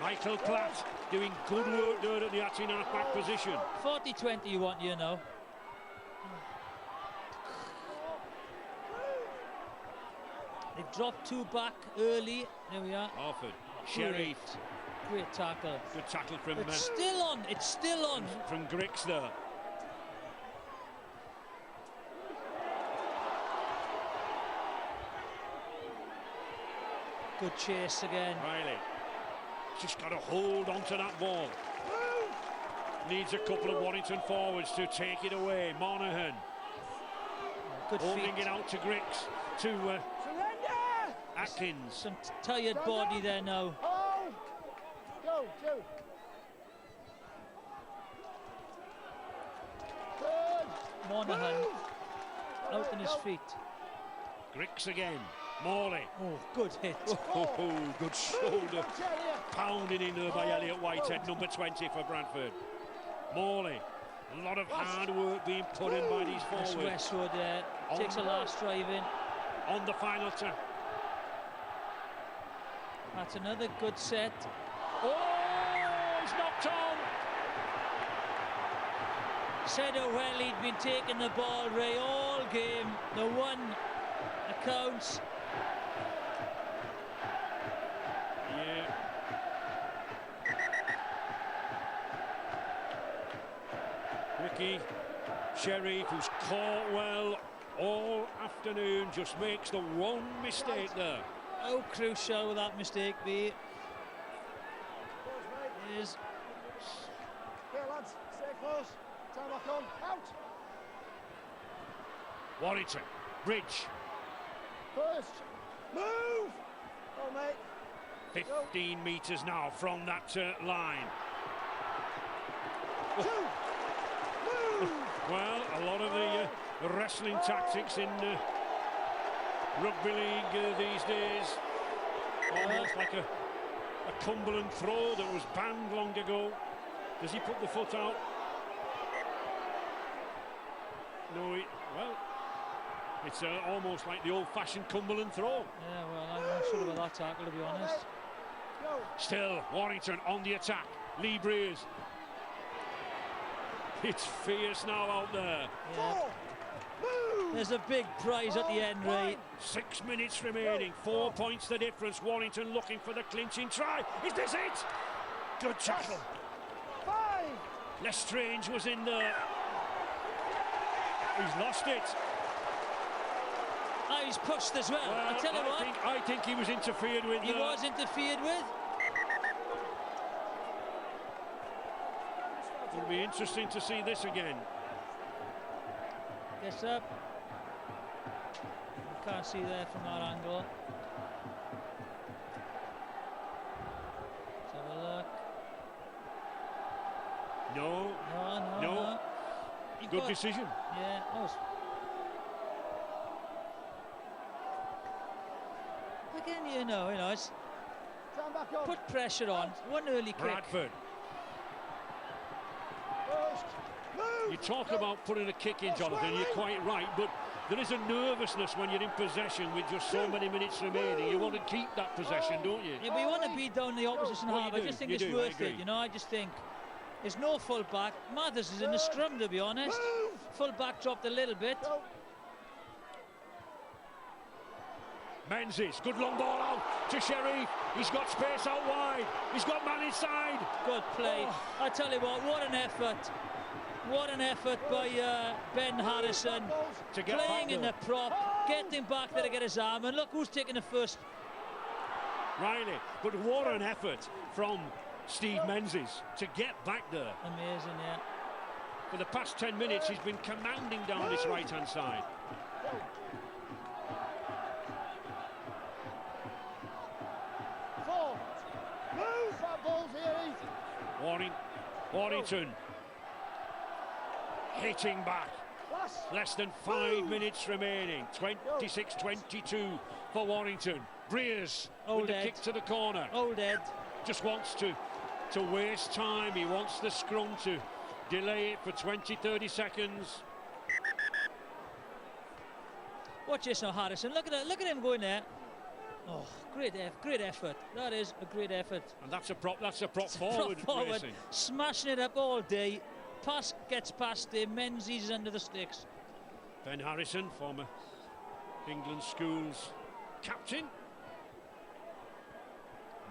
Michael Platt doing good work there at the Atin half-back position. 40-20 you want, you know. They dropped two back early. There we are. Orford. Sherry. Great tackle. Good tackle from It's still on. It's still on. From Griggs there. Good chase again. Riley. Just got to hold onto that ball. Needs a couple of Warrington forwards to take it away. Monaghan. Good holding feet. it out to Griggs. To Atkins. Some tired body there now. Hold. Go, Joe. Good. Monaghan out on his feet. Griggs again. Morley. Oh, good hit. Oh, good shoulder. Pounding in there by Elliot Whitehead, number 20 for Bradford. Morley. A lot of hard work being put in by these Yes, forwards. Westwood takes a last drive in. On the final turn. That's another good set. Oh, he's knocked on. Said how well he'd been taking the ball, Ray, all game. The one accounts. Yeah. Ricky Sherry, who's caught well all afternoon, just makes the one mistake there. How crucial will that mistake be? Is Here, lads, stay close. Time back on. Out. Warrington. Bridge. First. Move. Oh, mate. 15 metres now from that line. Two. Move. Well, a lot of the wrestling tactics in rugby league these days. Almost like a Cumberland throw that was banned long ago. Does he put the foot out? No, well, it's almost like the old-fashioned Cumberland throw. yeah, well, I'm not sure about that tackle, to be honest. Go. Still, Warrington on the attack. Lee Breers. It's fierce now out there. Yeah. Four. Move. There's a big prize at the end, Ray. 6 minutes remaining. 4 points the difference. Warrington looking for the clinching try. Is this it? Good tackle. 5. Lestrange was in there. He's lost it. Oh, he's pushed as well. I tell you what, I think he was interfered with. he was interfered with. It'll be interesting to see this again. Gets up. You can't see there from that angle. Let's have a look. No, No. good decision. Yeah. Oh, again, you know, it's Time back on. put pressure on. One early kick. Bradford. First. Move. You talk about putting a kick in, Jonathan, you're quite right, but there is a nervousness when you're in possession with just so many minutes remaining. You want to keep that possession, don't you? Yeah, we want to beat down the opposition Well, half. you I just do, think you it's do, I worth agree. it. You know, I just think there's no full back. Mathers is in the scrum, to be honest. Move. Full back dropped a little bit. Go. Menzies, good long ball out to Sherry. He's got space out wide. He's got man inside. Good play. I tell you what an effort. What an effort by Ben Harrison. To get Playing back in there. the prop, getting back there to get his arm. And look who's taking the first. Riley, but what an effort from Steve Menzies to get back there. Amazing, yeah. For the past 10 minutes, he's been commanding down this right-hand side. Four. Move. That ball's here. Warrington hitting back. Last. Less than 5 minutes remaining. 26-22 for Warrington. Breers Old with the Ed. kick to the corner. Old Ed. Just wants to waste time. He wants the scrum to delay it for 20-30 seconds. Watch this now, Harrison. Look at him going there. Oh, great effort. That is a great effort. And that's a prop Prop forward. Racing. smashing it up all day. Pass gets past him. Menzies is under the sticks. Ben Harrison, former England schools captain.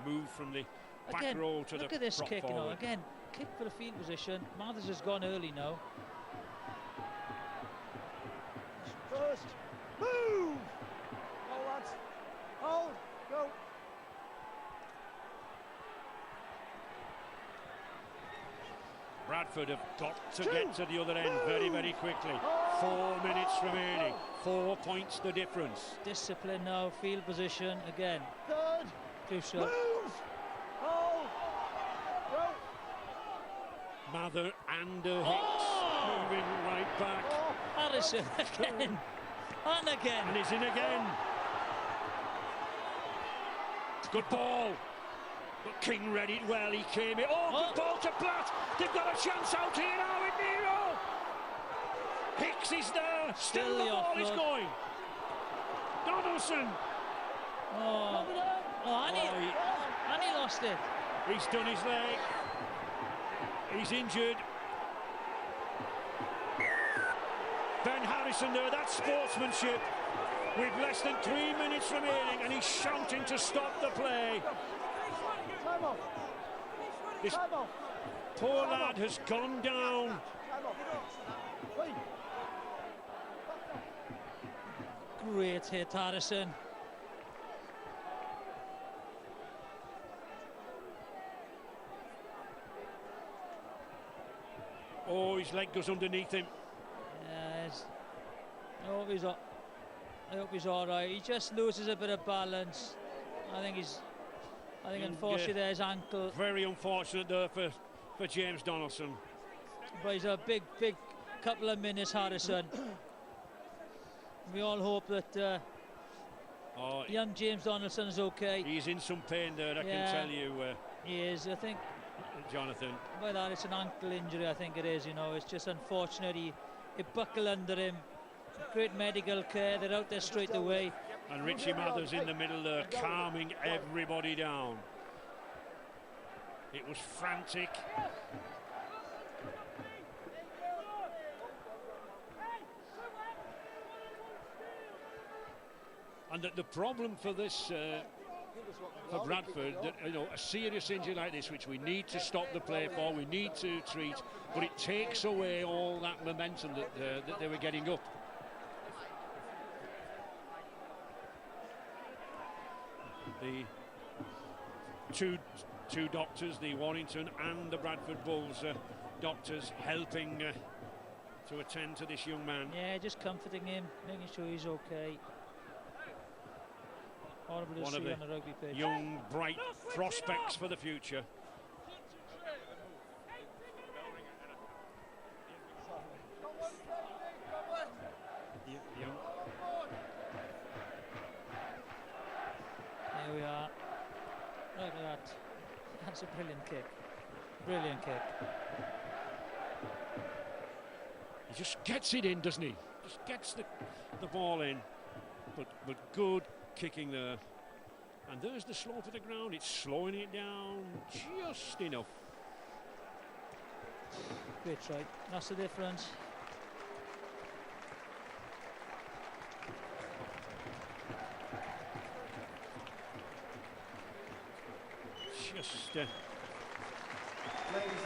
Move from the back Again, row to the look at this prop kick, forward. you know. Again, kick for the field position. Mathers has gone early now. First. Move. Hold, lads. Hold. Go. Bradford have got to get to the other end very, very quickly. 4 minutes remaining. 4 points the difference. Discipline now, field position again. Good. Crucial. Move. Hold. Go. Mather and Hicks moving right back. Harrison again. And again. And he's in again. Good ball. But King read it well. He came in. Good ball to Platt. They've got a chance out here now with Nero. Hicks is there. Still the ball is going. Donaldson. And he lost it. He's done his leg. He's injured. Ben Harrison there, that's sportsmanship. With less than 3 minutes remaining, and he's shouting to stop the play. Time off. This Time off. poor lad has gone down. Time off. Wait. Great hit, Harrison. Oh, his leg goes underneath him. Yes. I hope he's all right. He just loses a bit of balance. I think unfortunately there's ankle. Very unfortunate there for James Donaldson. But he's a big couple of minutes, Harrison. We all hope that young James Donaldson is okay. He's in some pain there, I can tell you. He is, I think. Jonathan. By that, it's an ankle injury, I think it is, you know. It's just unfortunate he buckled under him. Great medical care, they're out there straight away. And Richie Mathers in the middle there, calming everybody down. It was frantic. And the problem for this, for Bradford, that, you know, a serious injury like this, which we need to stop the play for, we need to treat, but it takes away all that momentum that they were getting up. The two doctors, the Warrington and the Bradford Bulls doctors, helping to attend to this young man. Yeah, just comforting him, making sure he's okay. Horrible to One see of the on the rugby pitch. Young, bright prospects for the future. There we are. Look at that. That's a brilliant kick. Brilliant kick. He just gets it in, doesn't he? Just gets the ball in. But good kicking there. And there's the slope of the ground. It's slowing it down just enough. Great try. That's the difference. Just a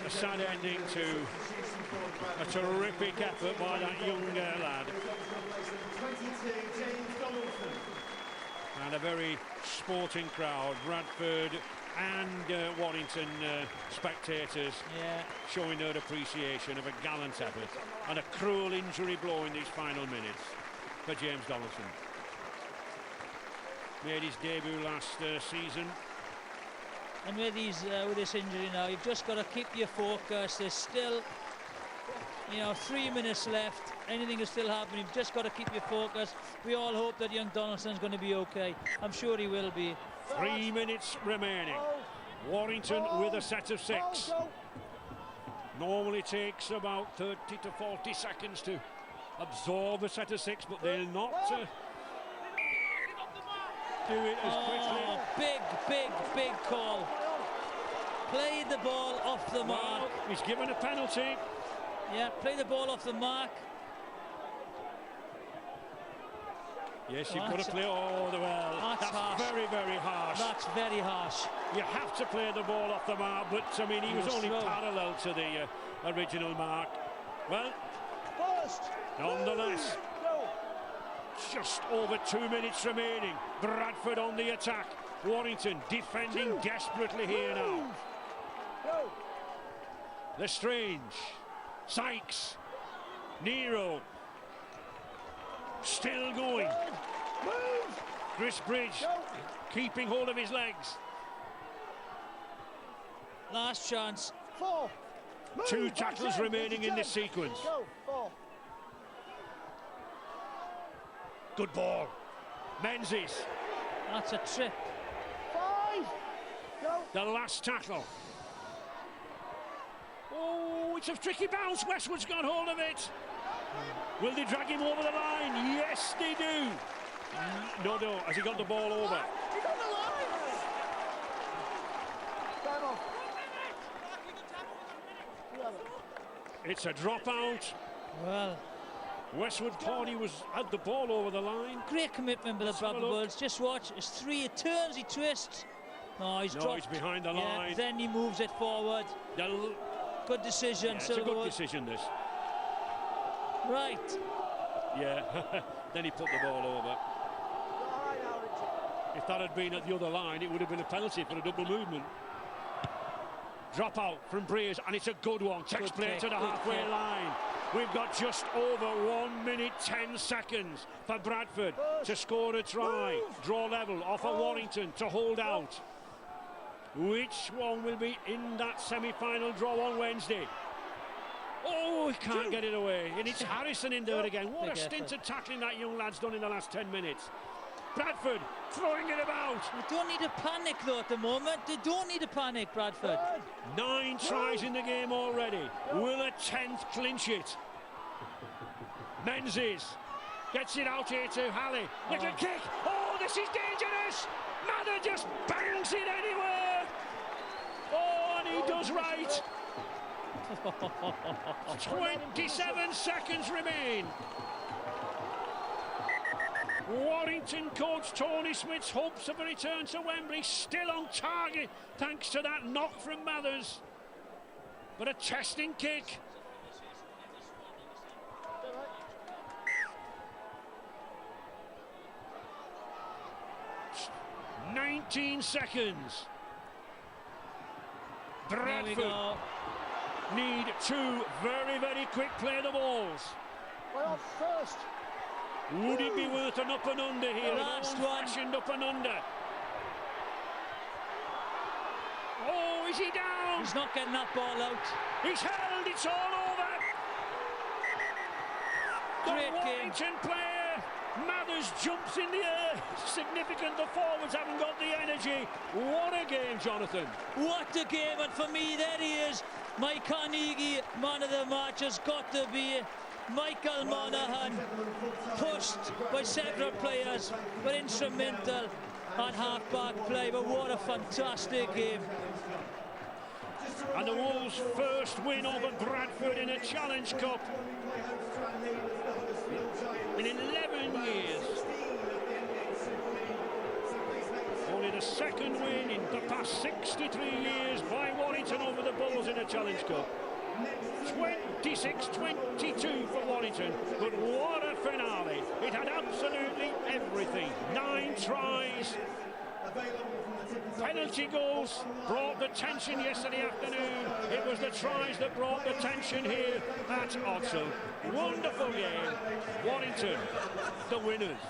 sad ending to a terrific effort by that young lad. And a very sporting crowd. Bradford and Warrington spectators showing their appreciation of a gallant effort and a cruel injury blow in these final minutes for James Donaldson. Made his debut last season. And with this injury now, you've just got to keep your focus. There's still, 3 minutes left. Anything is still happening. You've just got to keep your focus. We all hope that young Donaldson's going to be okay. I'm sure he will be. 3 minutes remaining. Warrington with a set of 6. Normally takes about 30 to 40 seconds to absorb a set of 6, but they'll not do it as quickly. Big call. Played the ball off the mark. Well, he's given a penalty. Yeah, play the ball off the mark. Yes, you've got to play all the well. That's harsh. Very, very harsh. That's very harsh. You have to play the ball off the mark, but I mean, he was only parallel to the original mark. Well, nonetheless, just over 2 minutes remaining. Bradford on the attack. Warrington defending desperately here now. Lestrange, Sykes, Nero, still going. Chris Bridge keeping hold of his legs. Last chance. 4. Two tackles remaining in this sequence. Go. 4. Good ball. Menzies. That's a trip. 5. Go. The last tackle. Oh, it's a tricky bounce. Westwood's got hold of it. Will they drag him over the line? Yes, they do. No. Has he got the ball over? He's on the line. Time off. It's a dropout. Well, Westwood thought he had the ball over the line. great commitment by the Bradford Bulls. Just watch. It's 3. It turns. He twists. No, he's dropped. He's behind the line. Then he moves it forward. Good decision. It's a good decision, this. Right. Yeah. Then he put the ball over. If that had been at the other line, it would have been a penalty for a double movement. Drop out from Breers, and it's a good one. Takes play to the halfway line. We've got just over 1 minute 10 seconds for Bradford to score a try. Draw level off of Warrington to hold out. Which one will be in that semi-final draw on Wednesday? Oh, he can't get it away. And it's Harrison in there again. What a stint of tackling that young lad's done in the last 10 minutes. Bradford throwing it about. They don't need to panic though at the moment. They don't need to panic, Bradford. 9 tries in the game already. Will a 10th clinch it? Menzies gets it out here to Halley. Little kick. Oh, this is dangerous. Mather just bangs it anywhere. Oh, and he does right. 27 seconds remain. Warrington coach Tony Smith's hopes of a return to Wembley still on target thanks to that knock from Mathers. But a testing kick. "19 seconds. Bradford need 2 very, very quick play the balls. Play off first. Would it be worth an up and under here? Last one. Fashioned up and under. Oh, is he down? He's not getting that ball out. He's held. It's all over. Great the Warrington player. Mathers jumps in the air. Significant. The forwards haven't got the energy. What a game, Jonathan. What a game. And for me, there he is. Mike Carnegie, man of the match, has got to be Michael Monaghan, pushed by several players, but instrumental on half-back play. But what a fantastic game. And the Wolves' first win over Bradford in a Challenge Cup in 11 years. Only the second win in the past 63 years by Warrington over the Bulls in a Challenge Cup. 26-22 for Warrington, but what a finale. It had absolutely everything. 9 tries. Penalty goals brought the tension yesterday afternoon. It was the tries that brought the tension here at Oxford. Wonderful game. Warrington, the winners.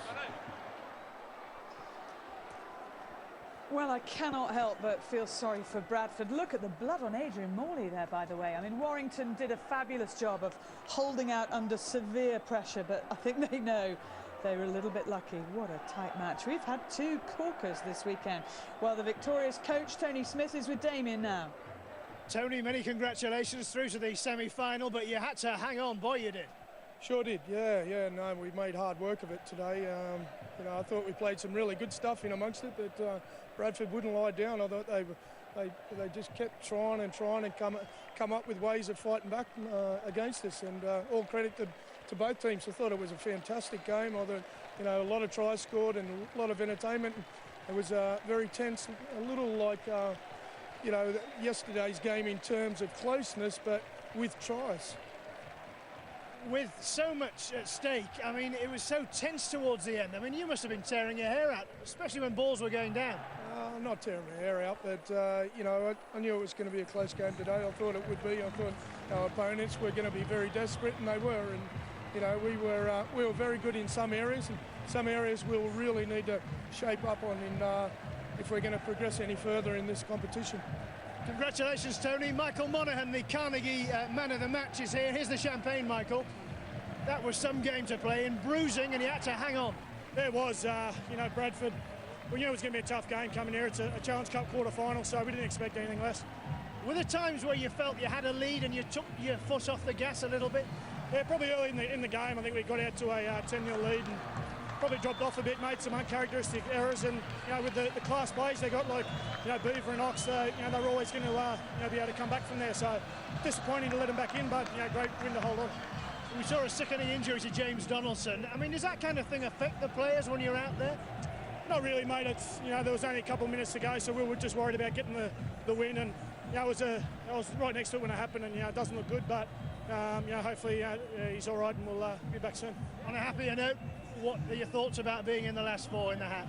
Well, I cannot help but feel sorry for Bradford. Look at the blood on Adrian Morley there, by the way. I mean, Warrington did a fabulous job of holding out under severe pressure, but I think they know they were a little bit lucky. What a tight match. We've had 2 corkers this weekend, while the victorious coach, Tony Smith, is with Damien now. Tony, many congratulations through to the semi-final, but you had to hang on. Boy, you did. Sure did, yeah, no, we made hard work of it today. You know, I thought we played some really good stuff in amongst it, but Bradford wouldn't lie down. I thought they just kept trying and come up with ways of fighting back against us, and all credit to both teams. I thought it was a fantastic game. I thought, you know, a lot of tries scored and a lot of entertainment. It was very tense, a little like, you know, yesterday's game in terms of closeness, but with tries. With so much at stake, I mean, it was so tense towards the end. I mean, you must have been tearing your hair out, especially when balls were going down. Not tearing my hair out, but you know, I knew it was going to be a close game today. I thought it would be. I thought our opponents were going to be very desperate, and they were. And you know, we were very good in some areas, and some areas we'll really need to shape up on if we're going to progress any further in this competition. Congratulations, Tony. Michael Monaghan, the Carnegie man of the match, is here. Here's the champagne, Michael. That was some game to play in, bruising, and he had to hang on. It was, you know, Bradford. We knew it was going to be a tough game coming here. It's a Challenge Cup quarter-final, so we didn't expect anything less. Were there times where you felt you had a lead and you took your foot off the gas a little bit? Yeah, probably early in the game. I think we got out to a 10-0 lead and probably dropped off a bit, made some uncharacteristic errors. And you know, with the class plays they got, like you know, Beaver and Ox, you know, they were always going to you know, be able to come back from there. So disappointing to let them back in, but you know, great win to hold on. We saw a sickening injury to James Donaldson. I mean, does that kind of thing affect the players when you're out there? Not really, mate. It's, you know, there was only a couple of minutes to go, so we were just worried about getting the win. And you know, I was right next to it when it happened, and you know, it doesn't look good, but you know, hopefully he's all right, and we'll be back soon. On a happier note, what are your thoughts about being in the last four in the hat?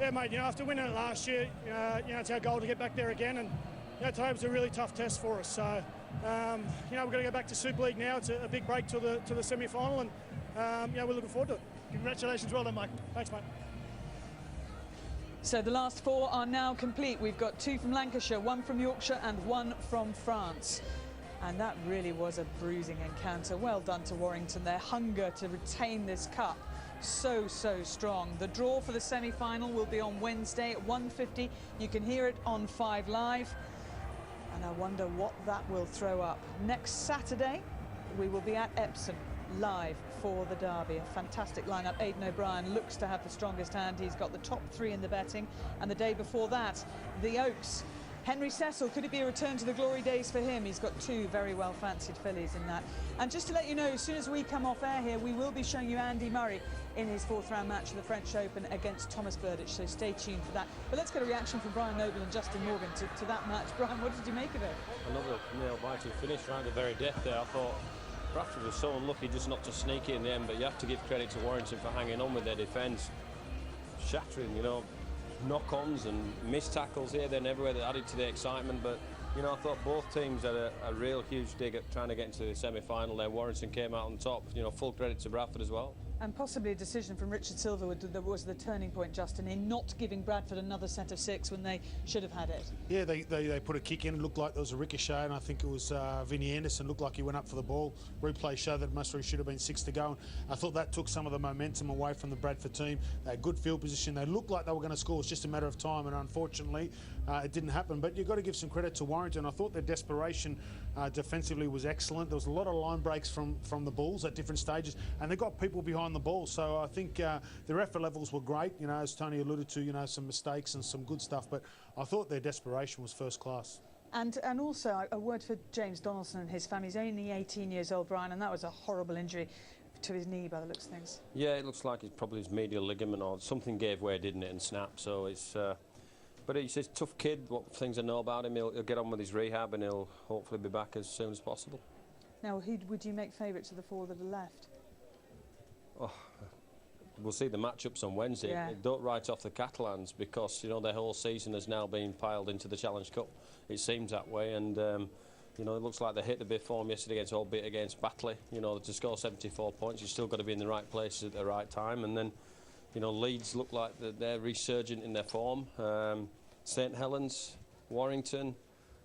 Yeah, mate. You know, after winning it last year, you know, it's our goal to get back there again, and you know, today was a really tough test for us. So you know, we're going to go back to Super League now. It's a big break to the semi-final, and you know, we're looking forward to it. Congratulations, well done, Mike. Thanks, mate. So the last four are now complete. We've got two from Lancashire, one from Yorkshire and one from France. And that really was a bruising encounter. Well done to Warrington. Their hunger to retain this cup, so strong. The draw for the semi-final will be on Wednesday at 1:50. You can hear it on 5 Live. And I wonder what that will throw up. Next Saturday, we will be at Epsom live for the derby. A fantastic lineup. Aidan O'Brien looks to have the strongest hand. He's got the top 3 in the betting. And the day before that, the Oaks. Henry Cecil, could it be a return to the glory days for him? He's got 2 very well fancied fillies in that. And just to let you know, as soon as we come off air here, we will be showing you Andy Murray in his 4th round match of the French Open against Thomas Burditch, so stay tuned for that. But let's get a reaction from Brian Noble and Justin Morgan to that match. Brian, what did you make of it? Another nail-biting finish right at the very death there. I thought Bradford was so unlucky just not to sneak it in the end, but you have to give credit to Warrington for hanging on with their defence. Shattering, you know, knock-ons and missed tackles here, then everywhere that added to the excitement. But you know, I thought both teams had a real huge dig at trying to get into the semi-final. Then Warrington came out on top. You know, full credit to Bradford as well. And possibly a decision from Richard Silverwood that was the turning point, Justin, in not giving Bradford another set of 6 when they should have had it. Yeah, they put a kick in. It looked like there was a ricochet, and I think it was Vinnie Anderson looked like he went up for the ball. Replay showed that Musgrave should have been 6 to go. And I thought that took some of the momentum away from the Bradford team. They had good field position. They looked like they were going to score. It's just a matter of time, and unfortunately, it didn't happen. But you've got to give some credit to Warrington. I thought their desperation defensively was excellent. There was a lot of line breaks from the Bulls at different stages, and they got people behind the ball. So I think their effort levels were great. You know, as Tony alluded to, you know, some mistakes and some good stuff. But I thought their desperation was first class. And also a word for James Donaldson and his family. He's only 18 years old, Brian, and that was a horrible injury to his knee by the looks of things. Yeah, it looks like it's probably his medial ligament or something gave way, didn't it, and snapped. So it's. But he's a tough kid. What things I know about him, he'll get on with his rehab and he'll hopefully be back as soon as possible. Now, who would you make favourite to the 4 that are left? Oh, we'll see the matchups on Wednesday. Yeah. Don't write off the Catalans because, you know, their whole season has now been piled into the Challenge Cup. It seems that way, and you know, it looks like they hit the big form yesterday against Albeit against Batley. You know, to score 74 points, you've still got to be in the right places at the right time. And then, you know, Leeds look like they're resurgent in their form. St Helens, Warrington.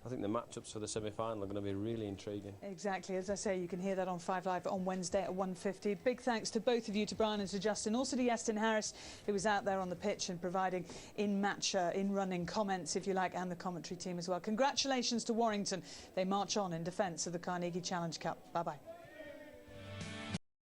I think the matchups for the semi-final are going to be really intriguing. Exactly. As I say, you can hear that on 5 Live on Wednesday at 1:50. Big thanks to both of you, to Brian and to Justin. Also to Yestin Harris, who was out there on the pitch and providing in-match, in-running comments, if you like, and the commentary team as well. Congratulations to Warrington. They march on in defence of the Carnegie Challenge Cup. Bye-bye.